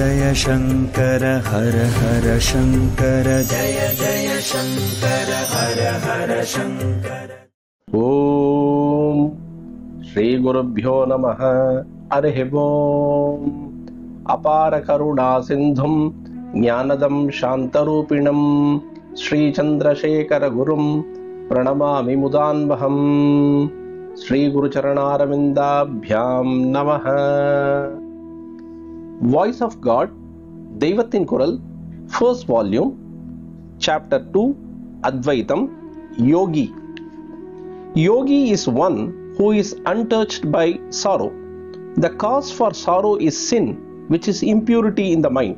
जय शंकर हर हर शंकर जय जय शंकर हर हर शंकर। ओम श्री गुरुभ्यो नमः। हरिः ओम। अपार करुणा सिंधुम ज्ञानदं शांतरूपिणं श्री चंद्रशेखर गुरुं प्रणमामि मुदान्वहम्। श्री गुरुचरणारविन्दाभ्यां नमः। Voice of God, Deivathin Kural, first volume, chapter 2, Advaitam, Yogi. Yogi is one who is untouched by sorrow. The cause for sorrow is sin, which is impurity in the mind.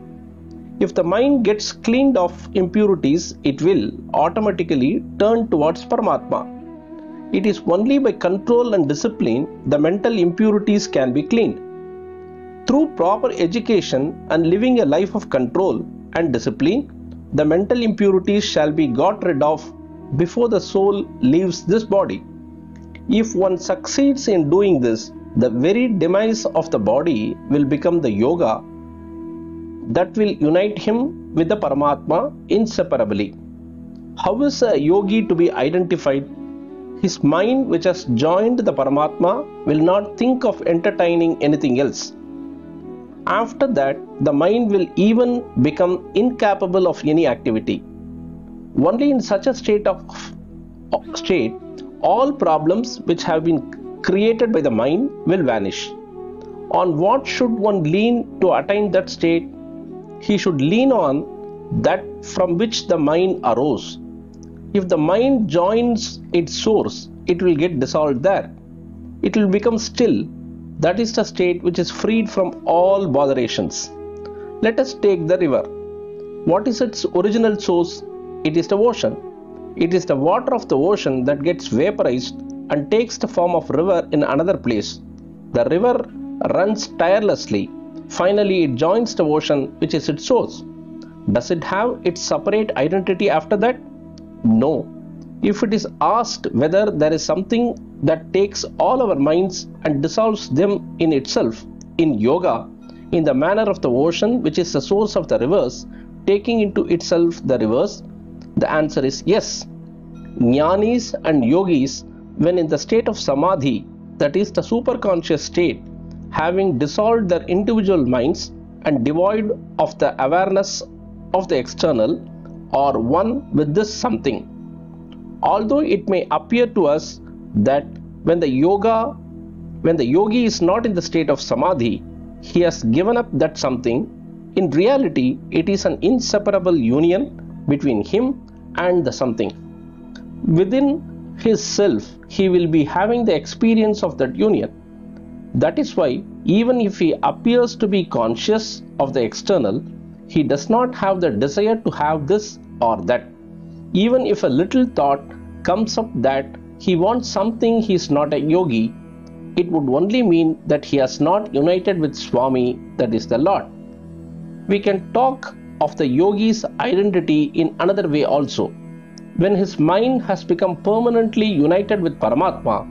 If the mind gets cleaned of impurities, it will automatically turn towards Paramathma. It is only by control and discipline the mental impurities can be cleaned. Through proper education and living a life of control and discipline, the mental impurities shall be got rid of before the soul leaves this body. If one succeeds in doing this, the very demise of the body will become the yoga that will unite him with the Paramatma inseparably. How is a yogi to be identified? His mind, which has joined the Paramatma, will not think of entertaining anything else. After that, the mind will even become incapable of any activity. Only in such a state, all problems which have been created by the mind will vanish. On what should one lean to attain that state? He should lean on that from which the mind arose. If the mind joins its source, it will get dissolved there. It will become still. That is the state which is freed from all botherations. Let us take the river. What is its original source? It is the ocean. It is the water of the ocean that gets vaporized and takes the form of river in another place. The river runs tirelessly. Finally, it joins the ocean, which is its source. Does it have its separate identity after that? No. If it is asked whether there is something that takes all our minds and dissolves them in itself, in yoga, in the manner of the ocean, which is the source of the rivers, taking into itself the rivers, the answer is yes. Jnanis and yogis, when in the state of samadhi, that is the superconscious state, having dissolved their individual minds and devoid of the awareness of the external, are one with this something. Although it may appear to us that when the yogi is not in the state of samadhi, he has given up that something, in reality it is an inseparable union between him and the something. Within his self, he will be having the experience of that union. That is why, even if he appears to be conscious of the external, he does not have the desire to have this or that. Even if a little thought comes up that he wants something, he is not a yogi, it would only mean that he has not united with Swami, that is the Lord. We can talk of the yogi's identity in another way also. When his mind has become permanently united with Paramatma,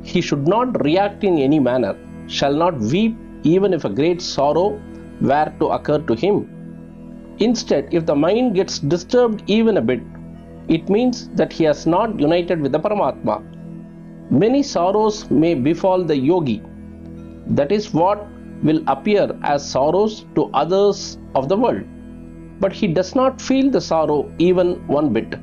he should not react in any manner, shall not weep even if a great sorrow were to occur to him. Instead, if the mind gets disturbed even a bit, it means that he has not united with the Paramatma. Many sorrows may befall the yogi. That is what will appear as sorrows to others of the world. But he does not feel the sorrow even one bit.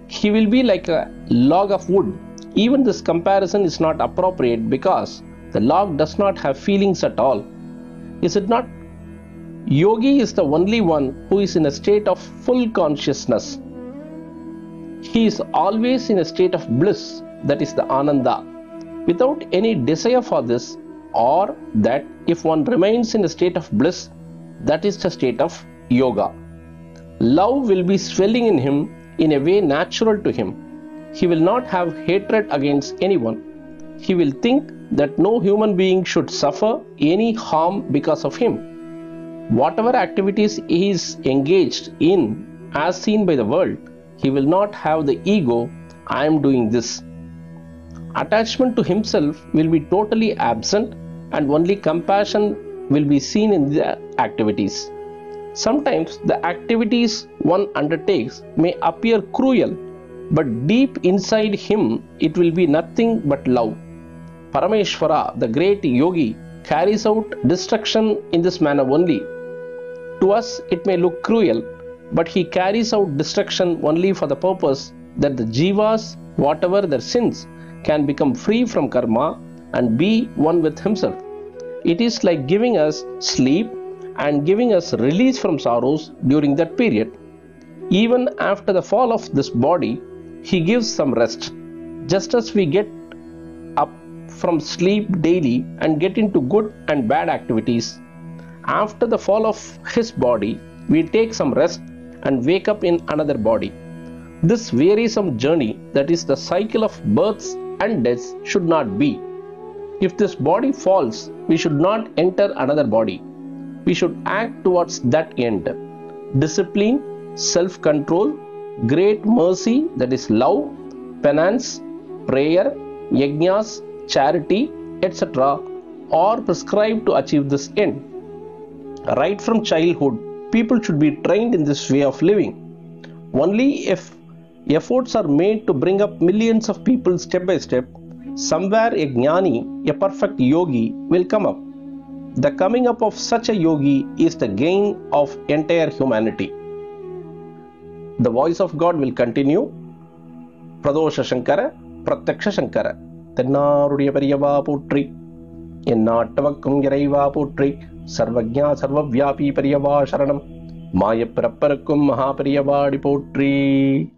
He will be like a log of wood. Even this comparison is not appropriate because the log does not have feelings at all. Is it not? Yogi is the only one who is in a state of full consciousness. He is always in a state of bliss, that is the Ananda, without any desire for this or that. If one remains in a state of bliss, that is the state of yoga. Love will be swelling in him in a way natural to him. He will not have hatred against anyone. He will think that no human being should suffer any harm because of him. Whatever activities he is engaged in, as seen by the world, he will not have the ego, I am doing this. Attachment to himself will be totally absent and only compassion will be seen in the activities. Sometimes the activities one undertakes may appear cruel, but deep inside him it will be nothing but love. Parameshwara, the great yogi, carries out destruction in this manner only. To us it may look cruel, but he carries out destruction only for the purpose that the jivas, whatever their sins, can become free from karma and be one with himself. It is like giving us sleep and giving us release from sorrows during that period. Even after the fall of this body, he gives some rest. Just as we get up from sleep daily and get into good and bad activities, after the fall of his body, we take some rest and wake up in another body. This wearisome journey, that is the cycle of births and deaths, should not be. If this body falls, we should not enter another body. We should act towards that end. Discipline, self-control, great mercy, that is love, penance, prayer, yajnas, charity, etc. are prescribed to achieve this end. Right from childhood, people should be trained in this way of living. Only if efforts are made to bring up millions of people step by step, somewhere a jnani, a perfect yogi, will come up. The coming up of such a yogi is the gain of entire humanity. The voice of God will continue. Pradosha Shankara, Pratyaksha Shankara. Mahaperiyava Putri. Ennattavakkum Iraiva Putri. Sarvajna Sarvavyapi Periyava Sharanam. Mayappirapparakkum Mahaperiyavadi Putri.